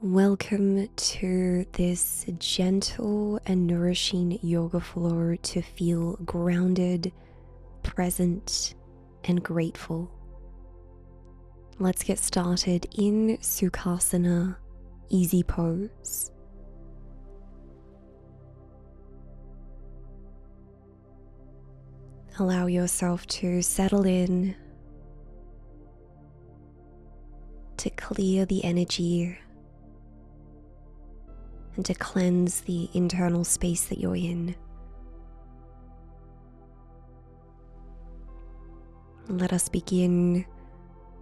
Welcome to this gentle and nourishing yoga flow to feel grounded, present, and grateful. Let's get started in Sukhasana, easy pose. Allow yourself to settle in, to clear the energy, and to cleanse the internal space that you're in. Let us begin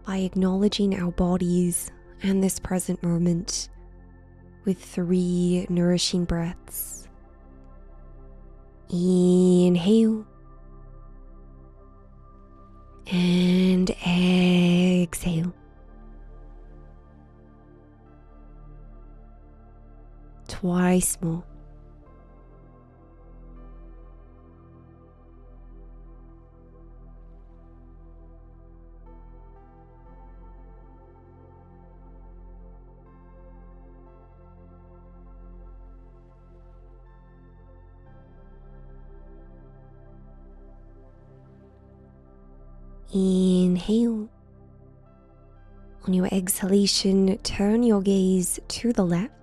by acknowledging our bodies and this present moment with 3 nourishing breaths. Inhale and exhale. Twice more. Inhale. On your exhalation, turn your gaze to the left.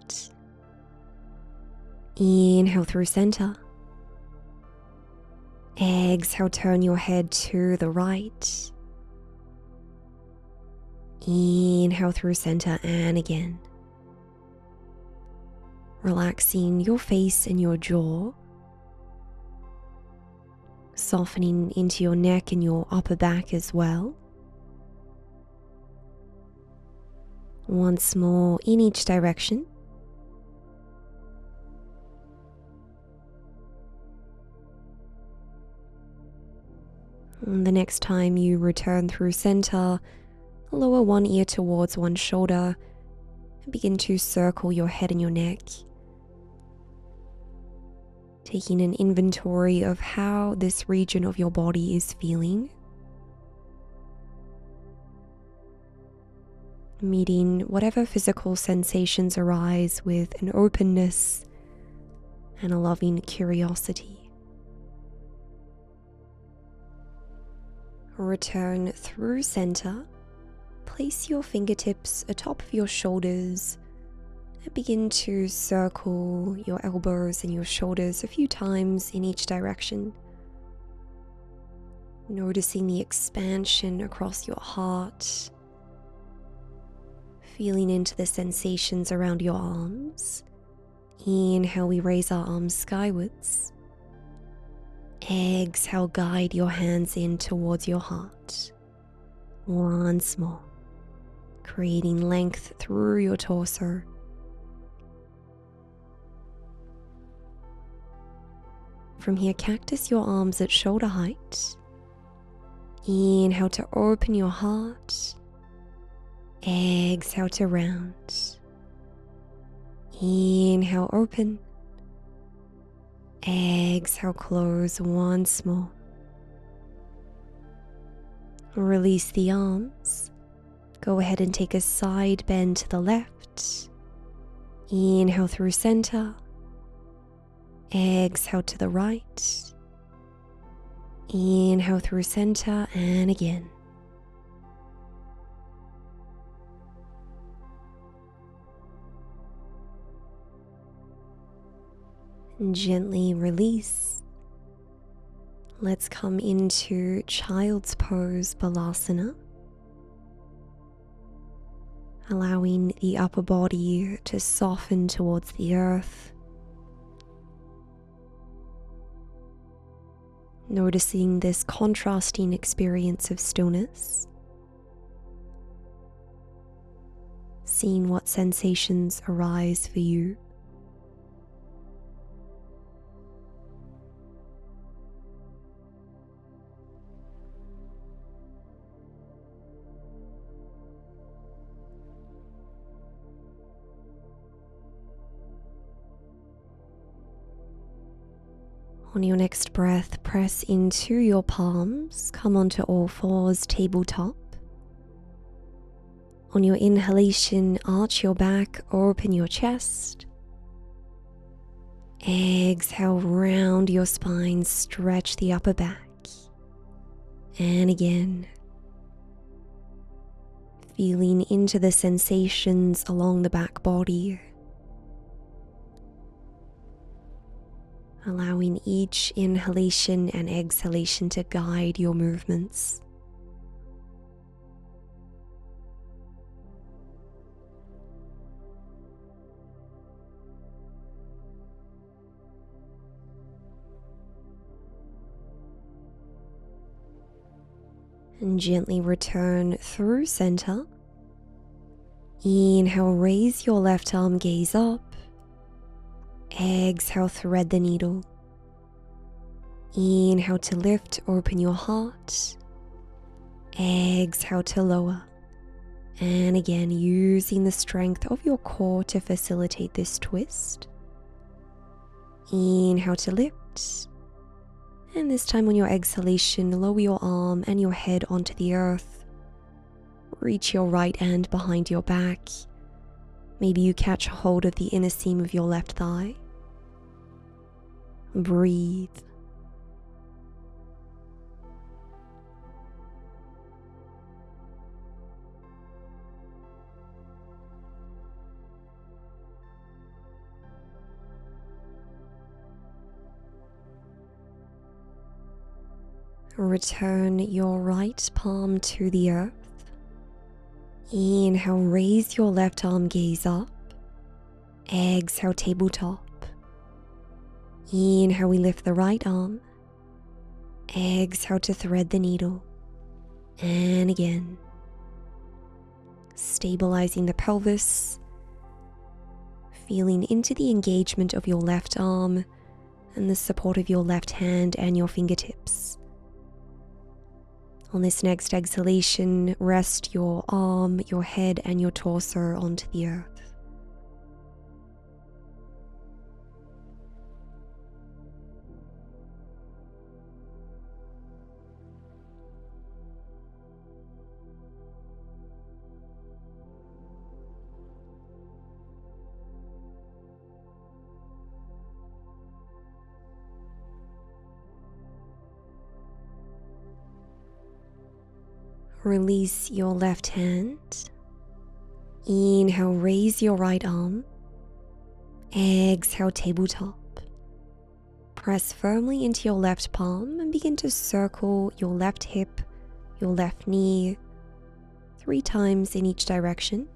Inhale through center. Exhale, turn your head to the right. Inhale through center and again. Relaxing your face and your jaw. Softening into your neck and your upper back as well. Once more in each direction. And the next time you return through center, lower one ear towards one shoulder and begin to circle your head and your neck. Taking an inventory of how this region of your body is feeling. Meeting whatever physical sensations arise with an openness and a loving curiosity. Return through center. Place your fingertips atop of your shoulders and begin to circle your elbows and your shoulders a few times in each direction. Noticing the expansion across your heart. Feeling into the sensations around your arms. Inhale, we raise our arms skywards. Exhale, guide your hands in towards your heart. Once more, creating length through your torso. From here, cactus your arms at shoulder height. Inhale to open your heart. Exhale to round. Inhale, open. Exhale, close once more. Release the arms. Go ahead and take a side bend to the left. Inhale through center. Exhale to the right. Inhale through center and again. And gently release. Let's come into Child's Pose Balasana. Allowing the upper body to soften towards the earth. Noticing this contrasting experience of stillness. Seeing what sensations arise for you. On your next breath, press into your palms, come onto all fours, tabletop. On your inhalation, arch your back, open your chest. Exhale, round your spine, stretch the upper back. And again, feeling into the sensations along the back body. Allowing each inhalation and exhalation to guide your movements. And gently return through center. Inhale, raise your left arm, gaze up. Exhale, thread the needle. Inhale to lift, open your heart. Exhale to lower. And again, using the strength of your core to facilitate this twist. Inhale to lift. And this time on your exhalation, lower your arm and your head onto the earth. Reach your right hand behind your back. Maybe you catch hold of the inner seam of your left thigh. Breathe. Return your right palm to the earth. Inhale, raise your left arm, gaze up. Exhale, tabletop. Inhale, we lift the right arm. Exhale to thread the needle. And again, stabilizing the pelvis. Feeling into the engagement of your left arm and the support of your left hand and your fingertips. On this next exhalation, rest your arm, your head, and your torso onto the earth. Release your left hand. Inhale, raise your right arm. Exhale, tabletop. Press firmly into your left palm and begin to circle your left hip, your left knee, 3 times in each direction.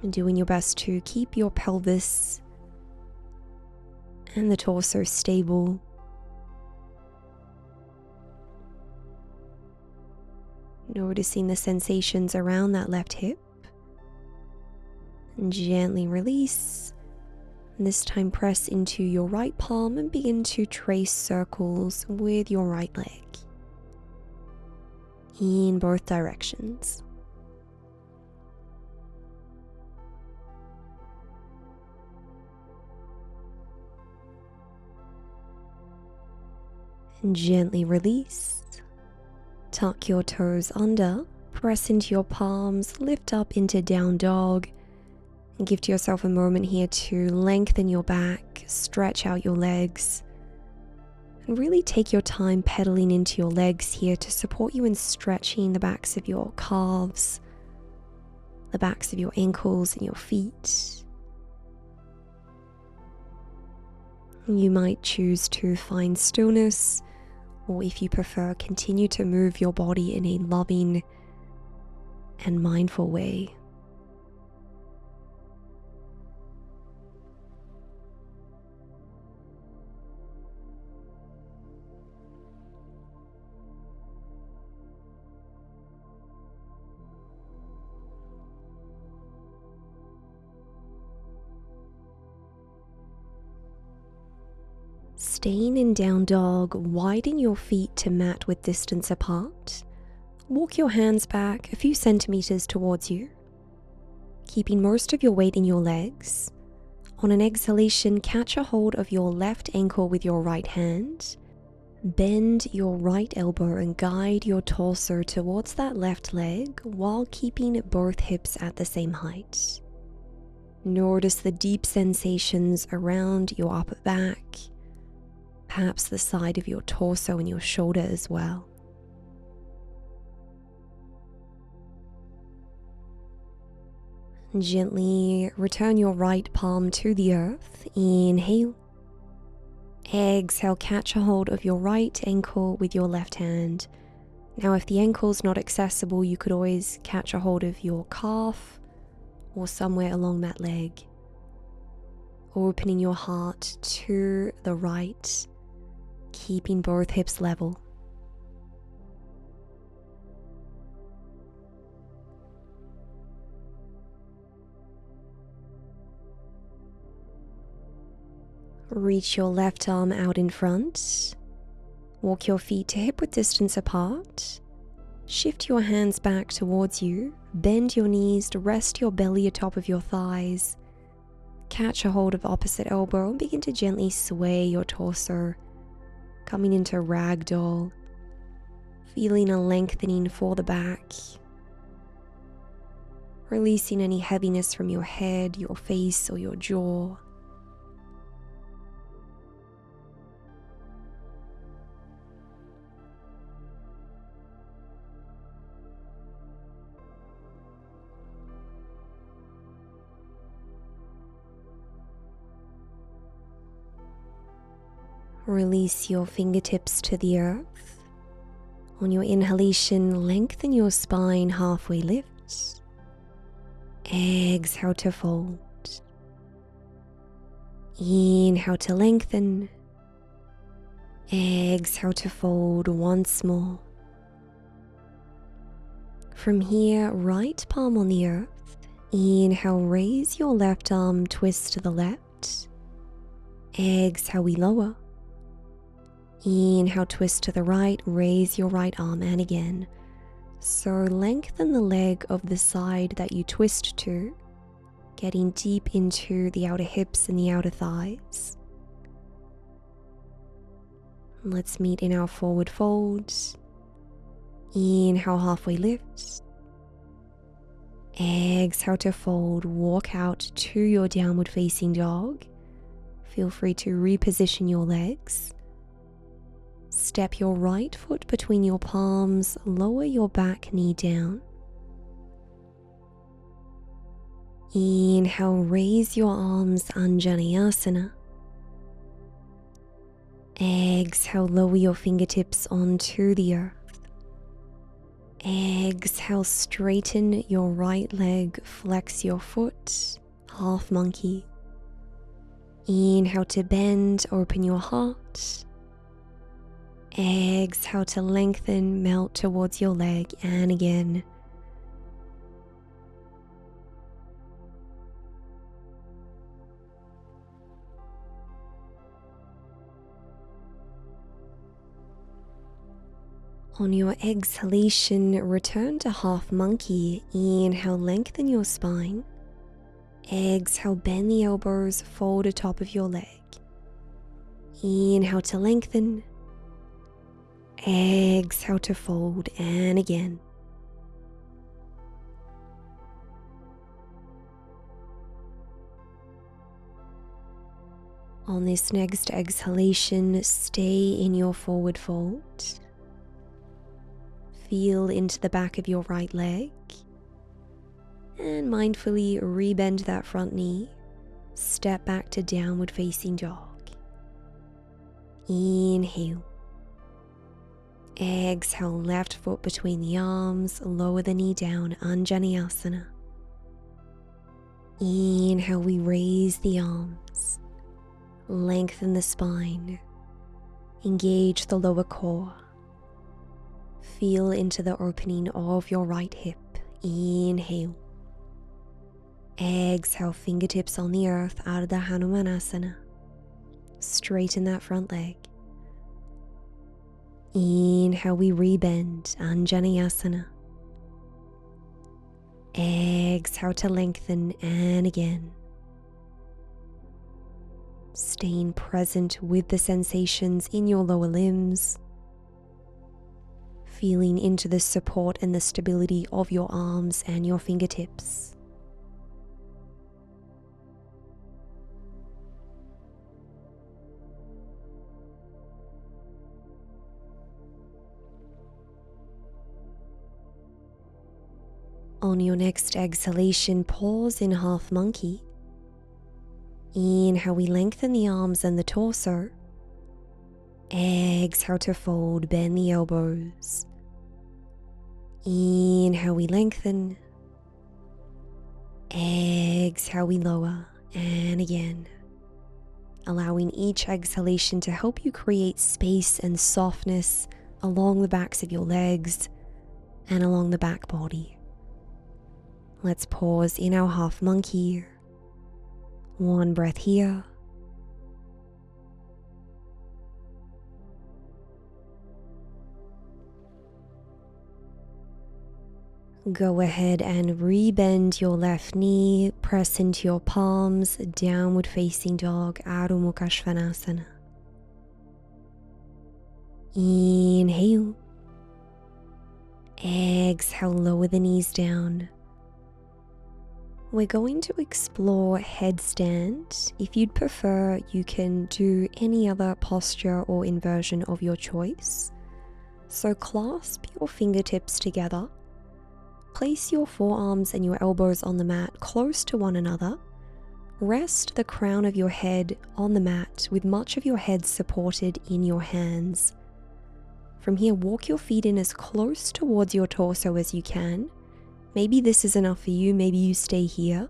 And doing your best to keep your pelvis and the torso stable. Noticing the sensations around that left hip. And gently release. And this time press into your right palm and begin to trace circles with your right leg in both directions. And gently release. Tuck your toes under, press into your palms, lift up into down dog, and give to yourself a moment here to lengthen your back, stretch out your legs, and really take your time pedaling into your legs here to support you in stretching the backs of your calves, the backs of your ankles and your feet. You might choose to find stillness, or if you prefer, continue to move your body in a loving and mindful way. Staying in down dog, widen your feet to mat with distance apart. Walk your hands back a few centimeters towards you, keeping most of your weight in your legs. On an exhalation, catch a hold of your left ankle with your right hand Bend your right elbow and guide your torso towards that left leg while keeping both hips at the same height. Notice the deep sensations around your upper back, perhaps the side of your torso and your shoulder as well. Gently return your right palm to the earth. Inhale. Exhale, catch a hold of your right ankle with your left hand. Now, if the ankle's not accessible, you could always catch a hold of your calf or somewhere along that leg. Opening your heart to the right, keeping both hips level. Reach your left arm out in front. Walk your feet to hip-width distance apart. Shift your hands back towards you. Bend your knees to rest your belly atop of your thighs. Catch a hold of opposite elbow and begin to gently sway your torso, coming into ragdoll, feeling a lengthening for the back. Releasing any heaviness from your head, your face, or your jaw. Release your fingertips to the earth. On your inhalation, lengthen your spine, halfway lift. Exhale to fold. Inhale to lengthen. Exhale to fold once more. From here, right palm on the earth. Inhale, raise your left arm, twist to the left. Exhale, we lower. Inhale, twist to the right, raise your right arm, and again. So lengthen the leg of the side that you twist to, getting deep into the outer hips and the outer thighs. Let's meet in our forward fold. Inhale, halfway lift. Exhale to fold, walk out to your downward facing dog. Feel free to reposition your legs. Step your right foot between your palms, lower your back knee down. Inhale, raise your arms, Anjaneyasana. Exhale, lower your fingertips onto the earth. Exhale, straighten your right leg, flex your foot, half monkey. Inhale to bend, open your heart. Exhale to lengthen, melt towards your leg, and again. On your exhalation, return to half monkey. Inhale, lengthen your spine. Exhale, bend the elbows, fold the top of your leg. Inhale to lengthen. Exhale to fold, and again. On this next exhalation, stay in your forward fold. Feel into the back of your right leg. And mindfully rebend that front knee. Step back to downward facing dog. Inhale. Exhale, left foot between the arms, lower the knee down, Anjaneyasana. Inhale, we raise the arms, lengthen the spine, engage the lower core. Feel into the opening of your right hip. Inhale. Exhale, fingertips on the earth, Ardha Hanumanasana. Straighten that front leg. Inhale, we rebend, Anjaneyasana. Exhale to lengthen, and again. staying present with the sensations in your lower limbs, feeling into the support and the stability of your arms and your fingertips. On your next exhalation, pause in half monkey. Inhale, we lengthen the arms and the torso. Exhale to fold, bend the elbows. Inhale, we lengthen. Exhale, we lower. And again, allowing each exhalation to help you create space and softness along the backs of your legs and along the back body. Let's pause in our half monkey. One breath here. Go ahead and rebend your left knee, press into your palms, downward facing dog, Adho Mukha Svanasana. Inhale. Exhale, lower the knees down. We're going to explore headstand. If you'd prefer, you can do any other posture or inversion of your choice. So clasp your fingertips together. Place your forearms and your elbows on the mat close to one another. Rest the crown of your head on the mat with much of your head supported in your hands. From here, walk your feet in as close towards your torso as you can. Maybe this is enough for you, maybe you stay here,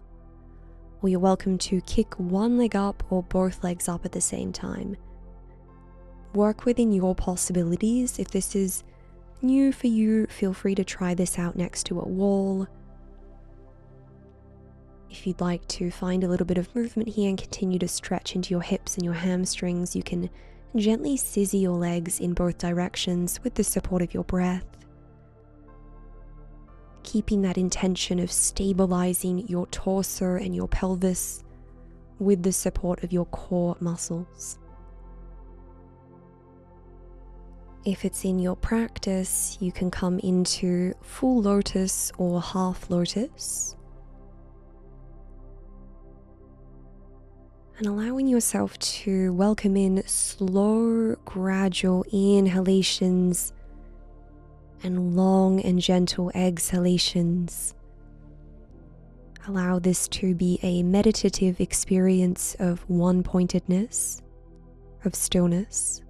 or you're welcome to kick one leg up or both legs up at the same time. Work within your possibilities. If this is new for you, feel free to try this out next to a wall. If you'd like to find a little bit of movement here and continue to stretch into your hips and your hamstrings, you can gently scissor your legs in both directions with the support of your breath. Keeping that intention of stabilizing your torso and your pelvis with the support of your core muscles. If it's in your practice, you can come into full lotus or half lotus. And allowing yourself to welcome in slow, gradual inhalations and long and gentle exhalations. Allow this to be a meditative experience of one-pointedness, of stillness.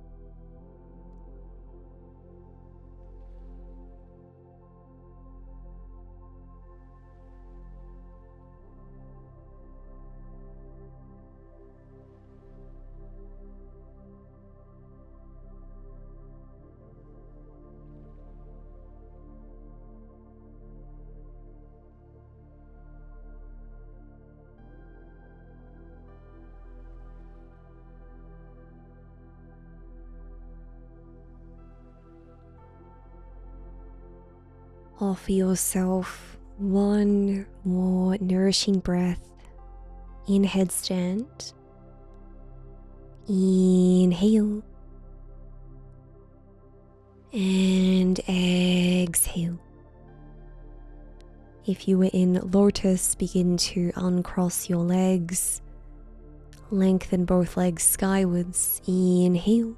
Offer yourself one more nourishing breath in headstand. Inhale and exhale. If you were in lotus, begin to uncross your legs. Lengthen both legs skywards. Inhale.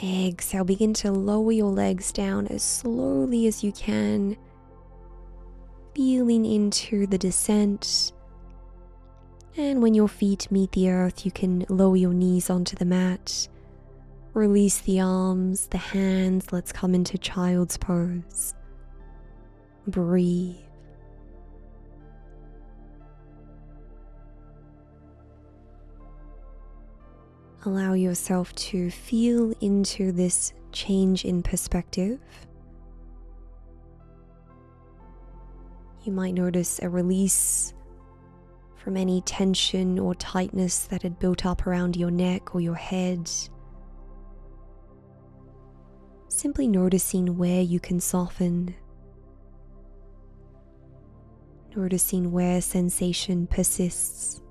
Exhale, begin to lower your legs down as slowly as you can, feeling into the descent. And when your feet meet the earth, you can lower your knees onto the mat. Release the arms, the hands. Let's come into child's pose. Breathe. Allow yourself to feel into this change in perspective. You might notice a release from any tension or tightness that had built up around your neck or your head. Simply noticing where you can soften. Noticing where sensation persists.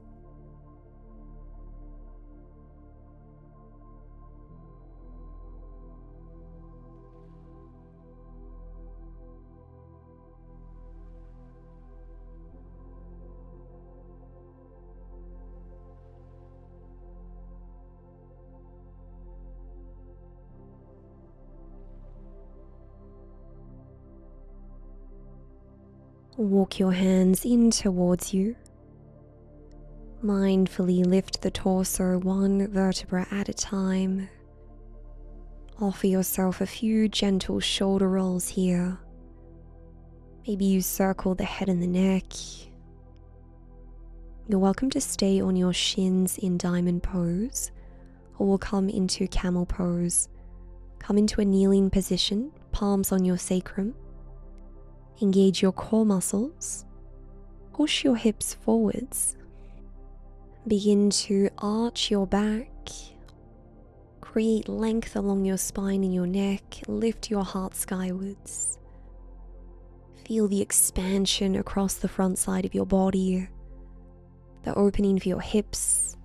Walk your hands in towards you. Mindfully lift the torso one vertebra at a time. Offer yourself a few gentle shoulder rolls here. Maybe you circle the head and the neck. You're welcome to stay on your shins in diamond pose, or we'll come into camel pose. Come into a kneeling position, palms on your sacrum. Engage your core muscles. Push your hips forwards. Begin to arch your back. Create length along your spine and your neck. Lift your heart skywards. Feel the expansion across the front side of your body. The opening for your hips.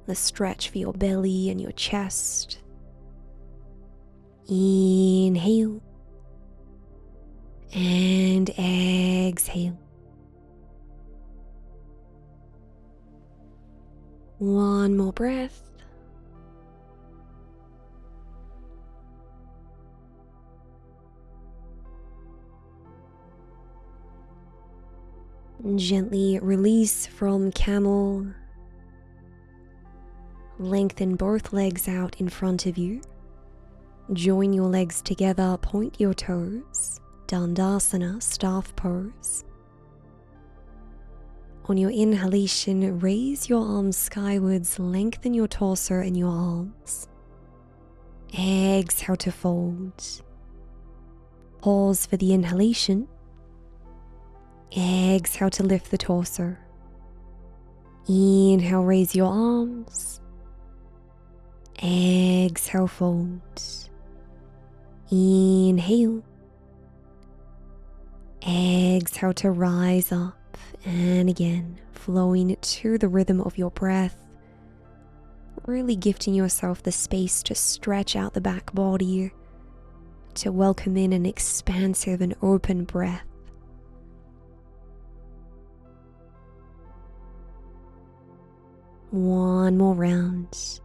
The stretch for your belly and your chest. Inhale. And exhale. One more breath. Gently release from camel. Lengthen both legs out in front of you. Join your legs together, point your toes. Dandasana, staff pose. On your inhalation, raise your arms skywards, lengthen your torso and your arms. Exhale to fold. Pause for the inhalation. Exhale to lift the torso. Inhale, raise your arms. Exhale, fold. Inhale. Exhale to rise up, and again, flowing to the rhythm of your breath. Really gifting yourself the space to stretch out the back body, to welcome in an expansive and open breath. One more round.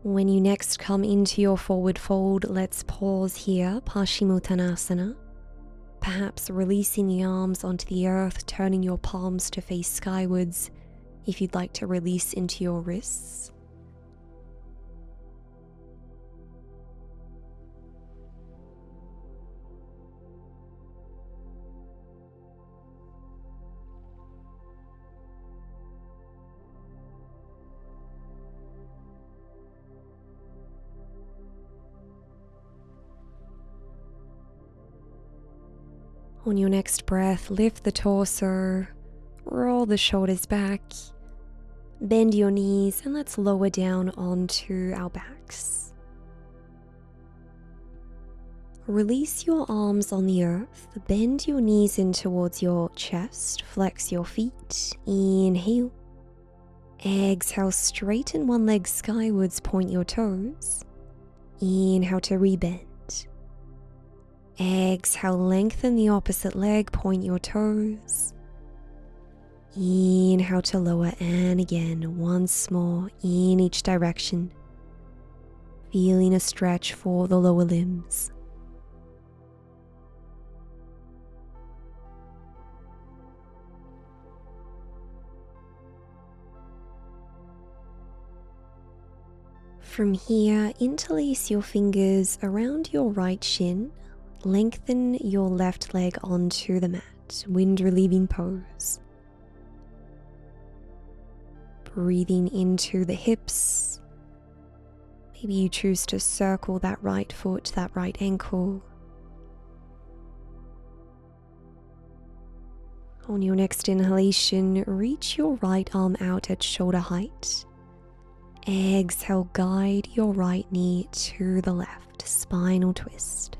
When you next come into your forward fold, let's pause here, Paschimottanasana. Perhaps releasing the arms onto the earth, turning your palms to face skywards if you'd like to release into your wrists. On your next breath, lift the torso, roll the shoulders back, bend your knees, and let's lower down onto our backs. Release your arms on the earth, bend your knees in towards your chest, flex your feet, inhale. Exhale, straighten one leg skywards, point your toes. Inhale to rebend. Exhale, lengthen the opposite leg, point your toes. Inhale to lower, and again, once more in each direction. Feeling a stretch for the lower limbs. From here, interlace your fingers around your right shin. Lengthen your left leg onto the mat, wind relieving pose. Breathing into the hips. Maybe you choose to circle that right foot, that right ankle. On your next inhalation, reach your right arm out at shoulder height. Exhale, guide your right knee to the left, spinal twist.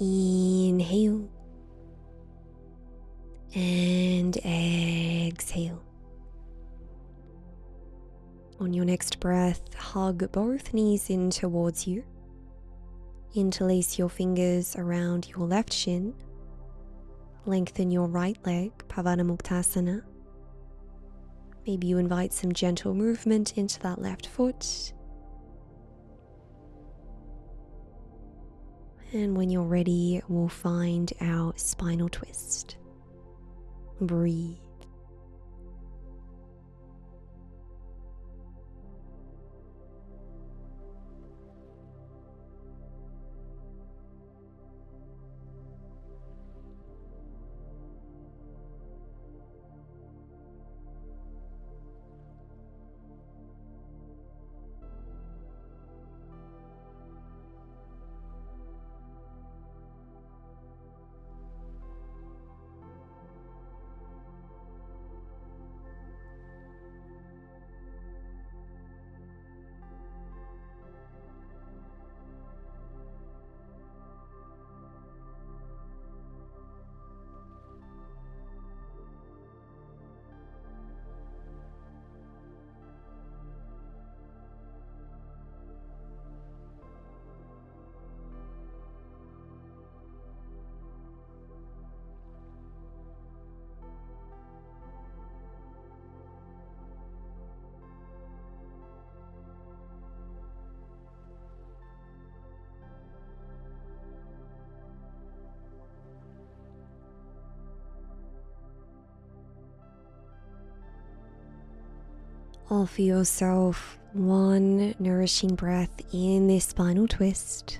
Inhale and exhale. On your next breath, hug both knees in towards you. Interlace your fingers around your left shin. Lengthen your right leg, Pavanamuktasana. Maybe you invite some gentle movement into that left foot. And when you're ready, we'll find our spinal twist. Breathe. Offer yourself one nourishing breath in this spinal twist.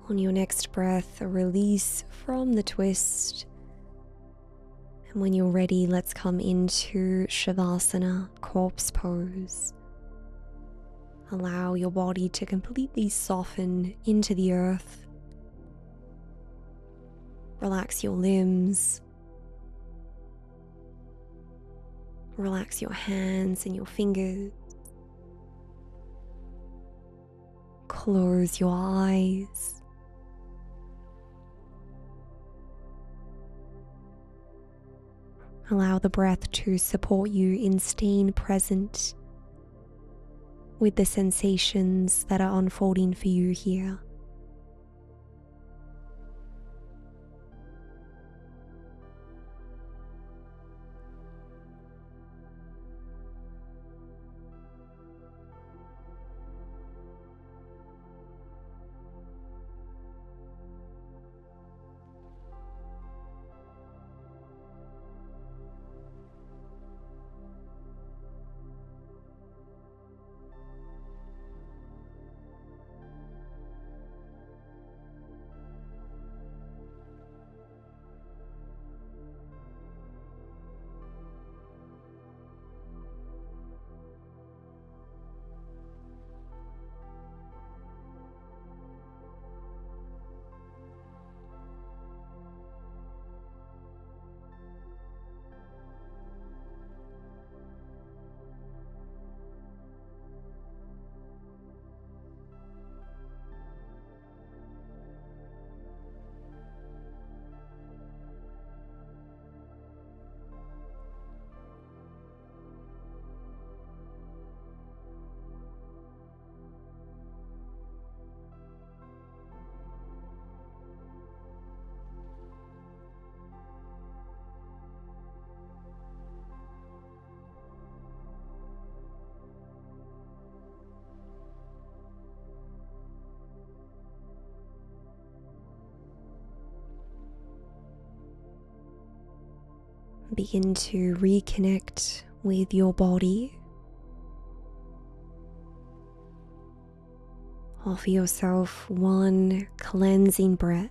On your next breath, a release from the twist. And when you're ready, let's come into Shavasana, corpse pose. Allow your body to completely soften into the earth. Relax your limbs. Relax your hands and your fingers. Close your eyes. Allow the breath to support you in staying present with the sensations that are unfolding for you here. Begin to reconnect with your body. Offer yourself one cleansing breath.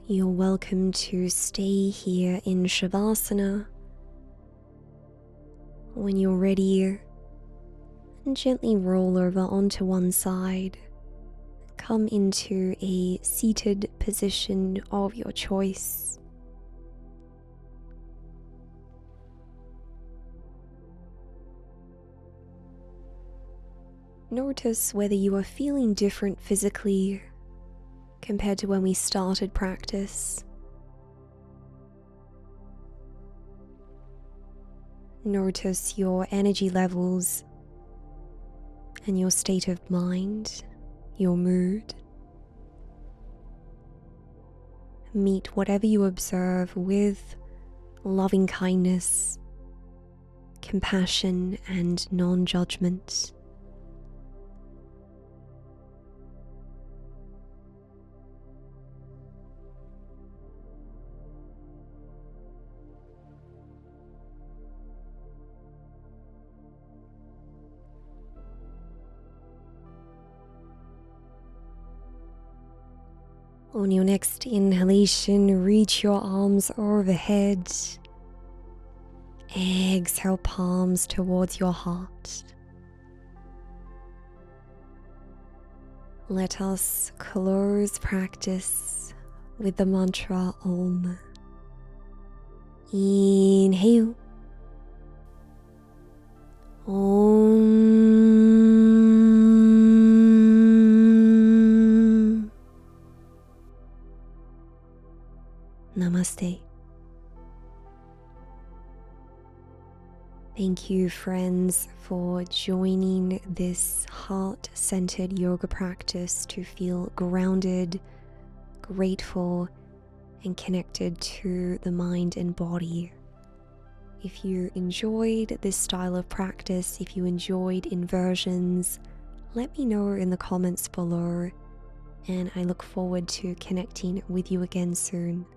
You're welcome to stay here in Shavasana. When you're ready, gently roll over onto one side. Come into a seated position of your choice. Notice whether you are feeling different physically compared to when we started practice. Notice your energy levels and your state of mind, your mood. Meet whatever you observe with loving kindness, compassion, and non-judgment. On your next inhalation, reach your arms overhead. Exhale, palms towards your heart. Let us close practice with the mantra Om. Inhale. Om. Namaste. Thank you, friends, for joining this heart-centered yoga practice to feel grounded, grateful, and connected to the mind and body. If you enjoyed this style of practice, if you enjoyed inversions, let me know in the comments below, and I look forward to connecting with you again soon.